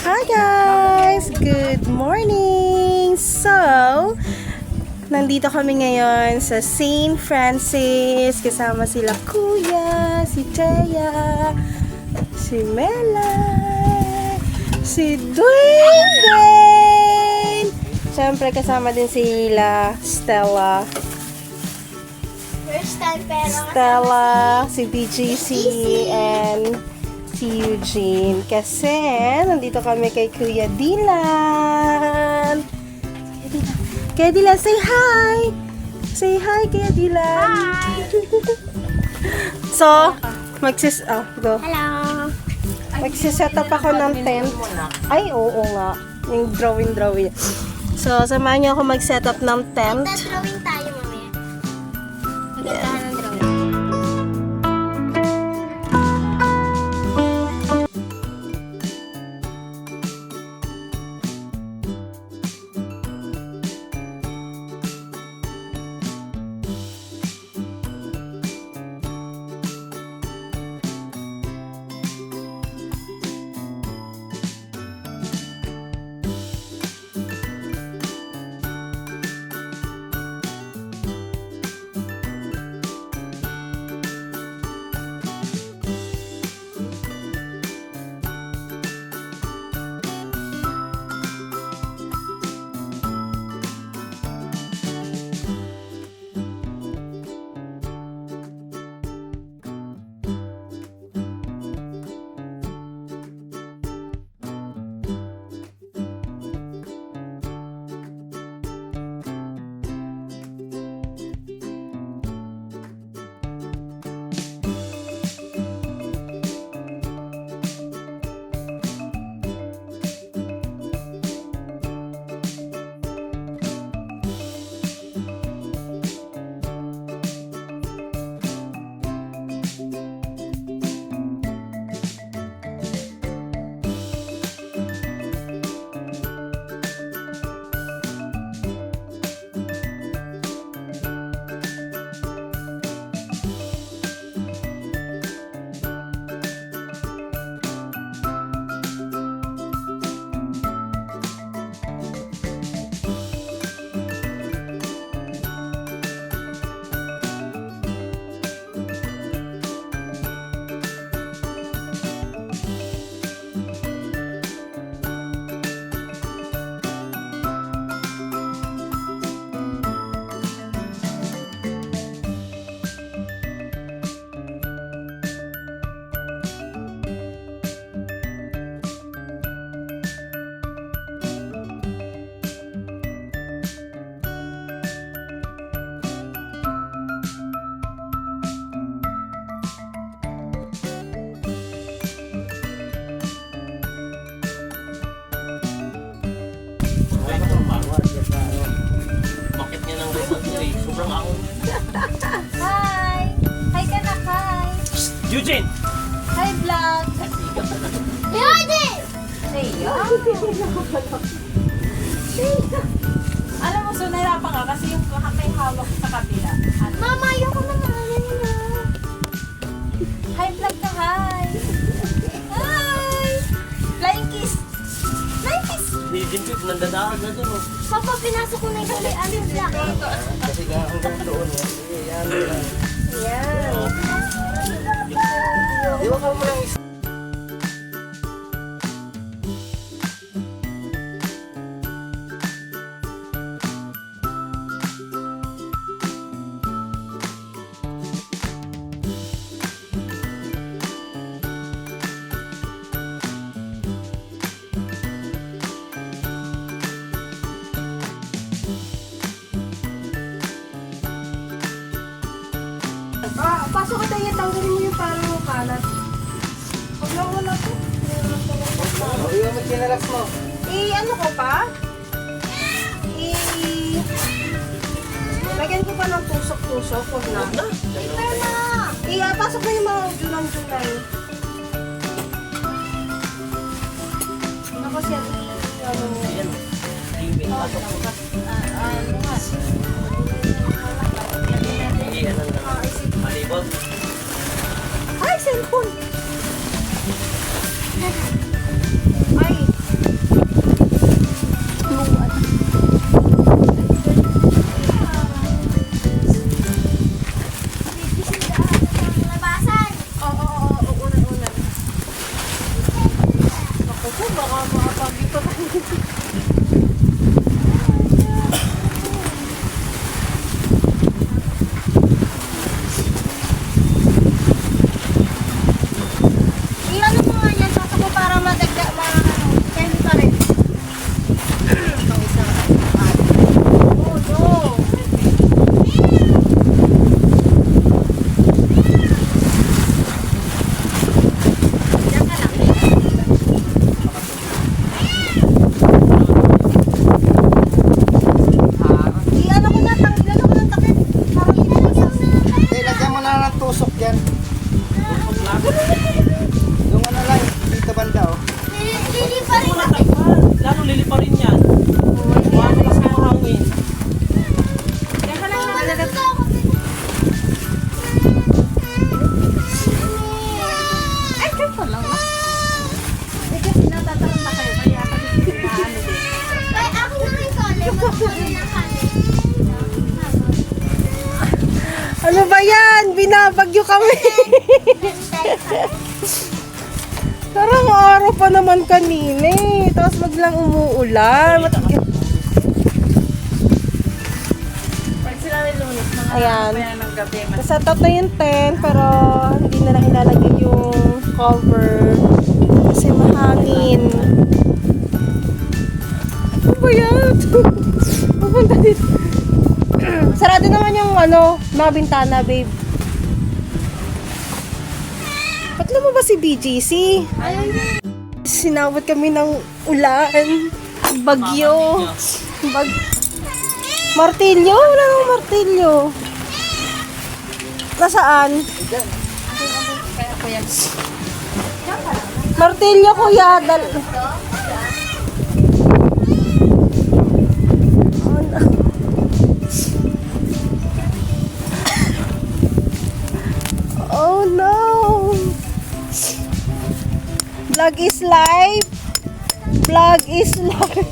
Hi guys! Good morning! So, nandito kami ngayon sa St. Francis. Kasama sila Kuya, si Thea, si Mela, si Dwayne. Siyempre kasama din sila Stella. First time pero Stella, si BGC, and si Eugene. Kasi, nandito kami kay Kuya Dylan. Kuya Dylan, say hi! Say hi, Kuya Dylan. Hi! So, go. Hello! Magsiset up ako ng tent. Ay, oo nga. Yung drawing. So, samahan niyo ako mag-set up ng tent. Magdadrawing tayo mamaya. Magandaan ng drawing. Bakit niya ng resort ko eh? Sobrang ako. Hi! Hi ka na, Kai! Eugene! Hi, vlog! Yodi! Alam mo, so nahirapan ka kasi yung may hawak sa kabila. Ano? Mama, ayoko na maanin na. Hi, vlog ka, hi! Hi! Flying kiss! Flying kiss! Si Eugene Pip, nandadaan na doon. Oh. Papa, pinasok ko na yung kasi ano vlog. Kasi nga hanggang doon. Yan lang. Ayan. Iwan ka mo lang isa. Pasok ka tayo, tanggalin mo yung parang kalat. Huwag lang wala po. Iwan mo kinalas mo. Ano ko pa? Lagyan ko pa ng tusok-tusok. Huwag na. Pasok na yung mga Junay. Ano kasi ano Ayan. Ayun, pasok mo. Iyan lang. Malibot. Ay, cellphone! Ay, Opo, baka makapagyo pa tayo. Iyan mo nga yan, sasa ko para madagda, candy pa rin. Itong isang oh, no. Diyan ka lang. Ano ko na, tanggilan ako ng takip. Parang hindi ko sa... Lagyan mo na ng tusok dyan. Yung ano lang, dito banda oh. Hindi pa rin. Lalo lili pa rin yan. Buwan mo kasi yung hangin. Diyan ka lang naman. Ay, dyan pa lang. Eh kasi natataran na kayo. Kaya kasi ano din. Ay, ako na rin kali. Magkakaroon ng kali. Ano ba yan? Binabagyo kami. Parang araw pa naman kanina eh. Tapos biglang umuulan. Pag sila rin lunes, mga Ayan. kaya ng gabi. Set up na yung tent, pero hindi na lang ilalagay yung cover. Kasi mahangin. Ano ba yan? Pupunta dito. Sarado naman yung mga bintana, babe. Ba't lumabas si BGC? Sinawat kami ng ulan. Bagyo. Martilyo? Wala nang martilyo. Nasaan? Kaya ko yan. Martilyo, kuya. Oh no! Vlog is live. Vlog is live.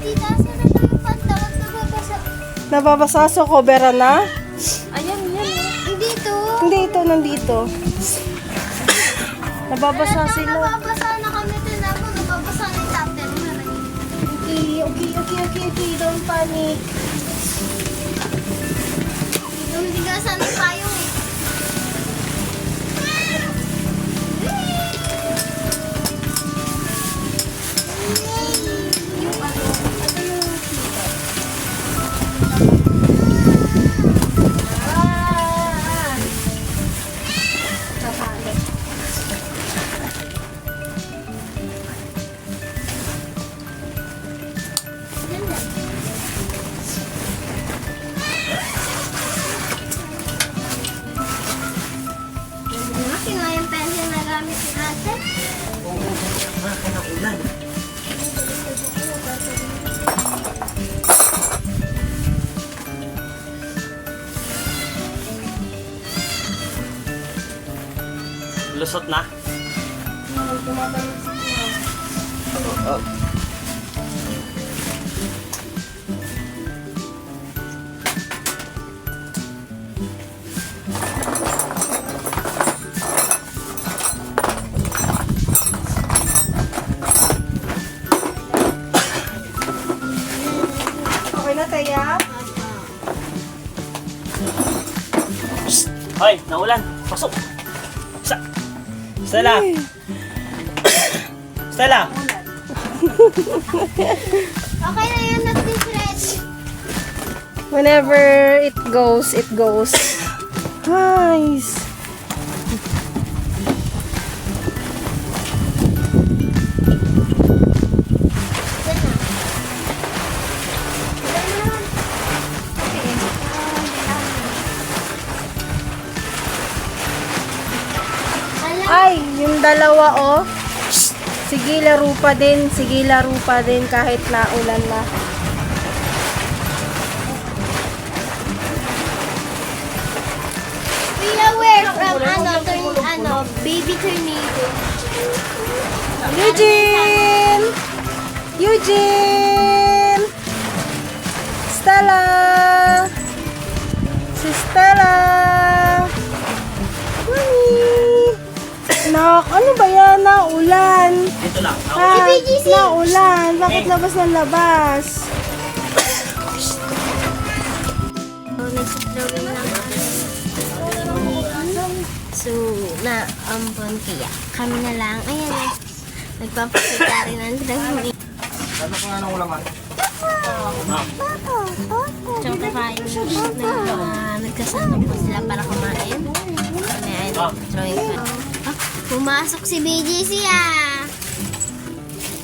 Tita, saan na tayo pantawag na babasa? Nababasa sa cover na? Ayan, yan. Hindi to. Hindi, ito nandito. Nababasa sila. Nababasa na kami din ako. Nababasa na yung top 10 na rin. Okay. Don't panic. Yung bigasan ng payong eh. Yung ano, ito yung kinuha yung pencil na gamit ni ate. Lusot na. Okay na, Taya? Hoy, naulan. Pasok. Stella. Stella. Okay na yan, not this ready. Whenever it goes, it goes. Nice. Ay, yung dalawa oh. Sige, laro pa din. Sige, laro pa din kahit naulan na. We aware from baby tornado. Eugene! Eugene! Stella! Si Stella! Mami! Nak, ano ba yan? Naulan. Dito lang. Ah, naulan. Bakit labas ng labas? So, na-ampon kaya. Kami na lang. Ayan na. Nagpapakita rin ang drawing. Ano kung anong ulaman? So, kakain na nagkasama po sila para kumain. Kami ay drawing pa. Pumasok si BGC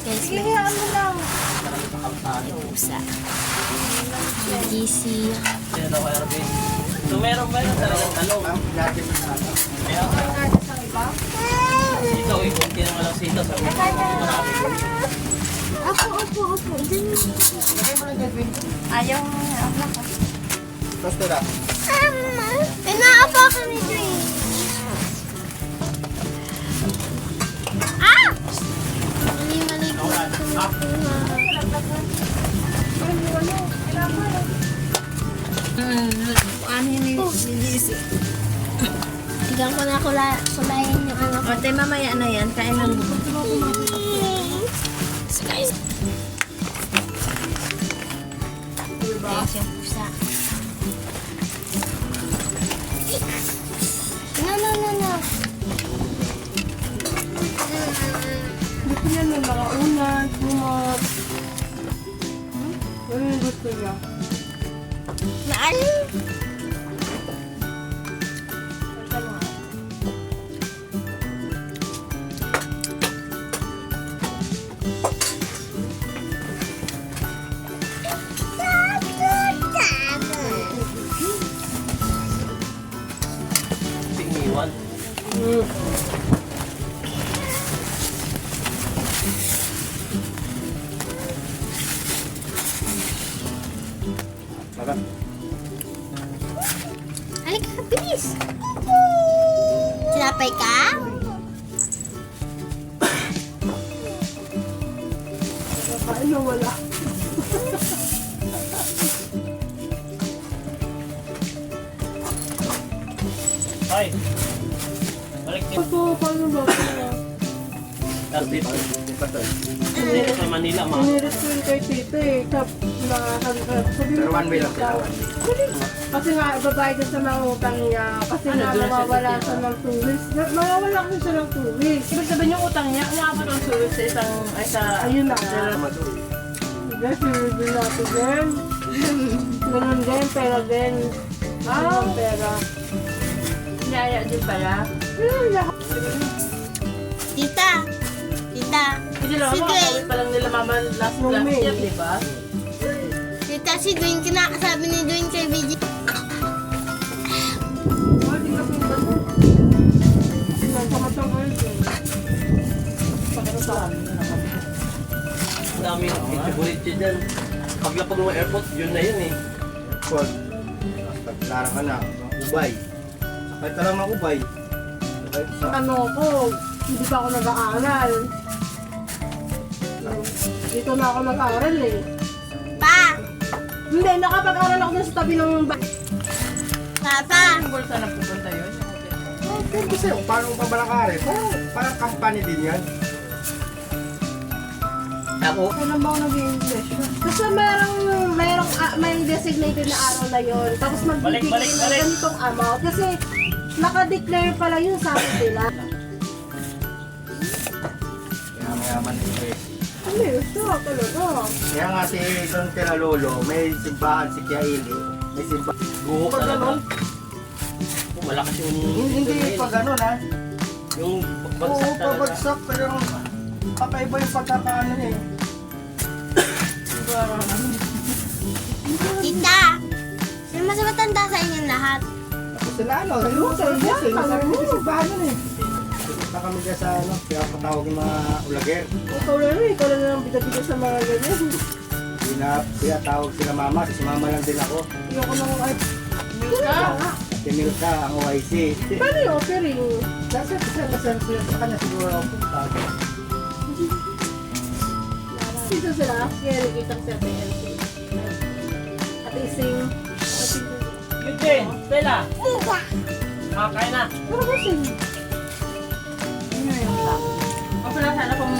Guys, Ano lang? pusa. BGC. Sino daw kay Arvin? So meron talagang talong. Dati pa sa akin. Ito, kunti naman lang sito. Sabi ko, marami. Opo. Ayaw mo. Tapos tira. Pinaapo kami drink. Mali po. Ano yun yung nilisip? Tigang ko na kulayan yung ano ko. Ate, mamaya na yan. Kain ng buko. So guys. Guys, yung pusa. No. Gusto niya ng mga unan, sumot. Ano yung gusto niya? Naan? Tingniwan. Baka. Halika, bilis! Sinapay ka? Kain na wala. Ay. Balik din. Paano ba? Tapos dito. Dito sa Manila, ma. Pinirit ko yun kay tito eh. Sabi Pero mo, one way lang sila. kasi nga, babayad sa mga utang niya. Kasi nga, mawawala siya ng 2 weeks. Mawawala kasi siya ng 2 weeks. Ibig sabihin yung utang niya, umabot ang sulit sa isang, ay sa... Ayun na nga. Guys, i-review natin din. Ganun din, pera din. Ang pera. Niyaya din pala. Tita! Kasi lang, Sige. makakawit pa lang nila mama last May. year, di ba? Tita, si Dwayne, sabi ni Dwayne kay BG. Ang dami yung favorite dyan. Paglapag mo airport, yun na yun eh. Airport. Paglarang ka na, Ubay. Sakay ka lang ng Ubay. Sakay sa... Ano ko, hindi pa ako nag-aaral. Dito na ako nag-aaral eh. Pa! Hindi, nakapag-aral ako dun sa tabi ng Papa! Ang bulsa na pupunta yun. Pero kasi, paano mo pabalakarin? Parang company din yan. Ako? Kailan ba ako nag-English? Kasi may designated na araw na yun. Tapos magbibigay Balik. ng ganitong amount. Kasi naka-declare pala yun sa akin nila. Kaya mayaman din eh. Ano yun? Ito talaga. Kaya nga si Don kila Lolo, may simbahan si Kia Ili. May simbahan. Buho Pag ganun? Malakas yung... Hindi pa ganun ha. Yung bagsak Oo, talaga. pabagsak. Pero kakaiba yung pagkakaano eh. Tita! Sino mas matanda sa inyong lahat? Tapos sila ano, sa iyo, may simbahan nun eh. Punta kami dyan sa ano, kaya patawag yung mga ulager. Ikaw lang ang bida-bida sa mga ganyan. Kaya tawag sila mama, kasi mama lang din ako. Ayoko nang ay. Si Milka, ang OIC. Paano yung offering? Kasi sa kanya siguro ako punta. Dito sila. Kaya nakikita ko sa PLC. At ising. Eugene, Stella, makakain na. Pero kasi. O pala sana kung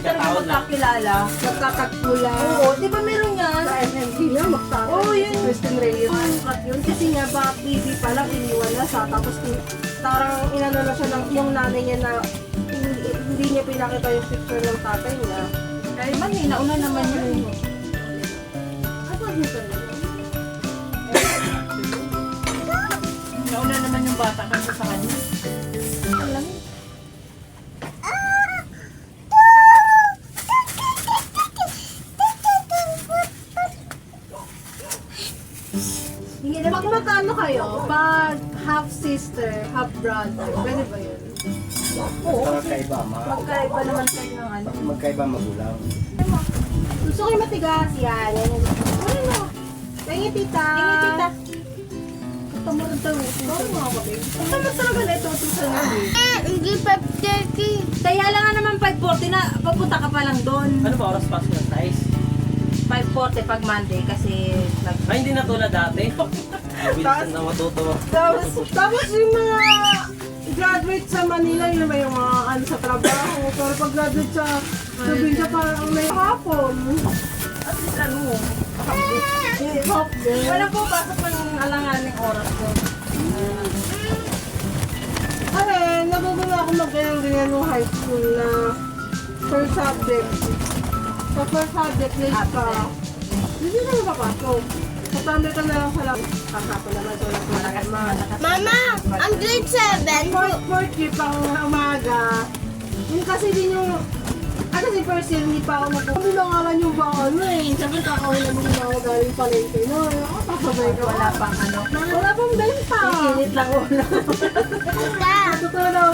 talaga Taon lang. magkakilala. Nagtatagpo lang. Oo, di ba meron yan? Sa MMG na, magtatagpo. Oo, yun. Si Kristen Reyes. At yun, kasi nga ba, baby pa lang, iniwan na siya. Tapos, parang inano na siya ng yung nanay niya na hindi niya pinakita yung picture ng tatay niya. Ay, man, nauna naman yun. Ano yun talaga? Nauna naman yung bata kasi sa kanya. Alam. Pag magkano kayo? Pag half sister, half brother, pwede ba yun? Magkaiba, Magkaiba naman kayo ng ano. magkaiba magulang. Gusto ko yung matigas yan. Ano? Tingin tita. Tingin, tita. Kamarang daw. Oo nga ba, babe? Ang tamas talaga na ito. Ito sa nabi. Hindi 5:30. Kaya lang nga naman 5:40 na papunta ka pa lang doon. Ano ba oras pasok ng size? 5:40 pag Monday kasi Ay, hindi na tulad dati. Mabilis na matuto. Tapos yung mga graduate sa Manila, yun ba yung mga ano sa trabaho. Pero pag graduate sa probinsya, parang may hapon. at least ano. Hapon. Walang pupasok ng alanganing oras ko. Ay, natutunan ako mag-ganyan nung high school na first subject. Sa first subject, late pa. Hindi na napapasok. Kasama ka na lang sa lang. Kakapa naman sa lang malakas. Mama, ang grade 7. Fourth year pang umaga. Yun kasi din yung... kasi first year hindi pa ako nagkakulangalan yung ba ano eh. Sabi kakawalan mo na ako galing palengke. No, ako pasabay ka. Wala pang ano. Wala pang benta. Init lang ulo. Totoo daw.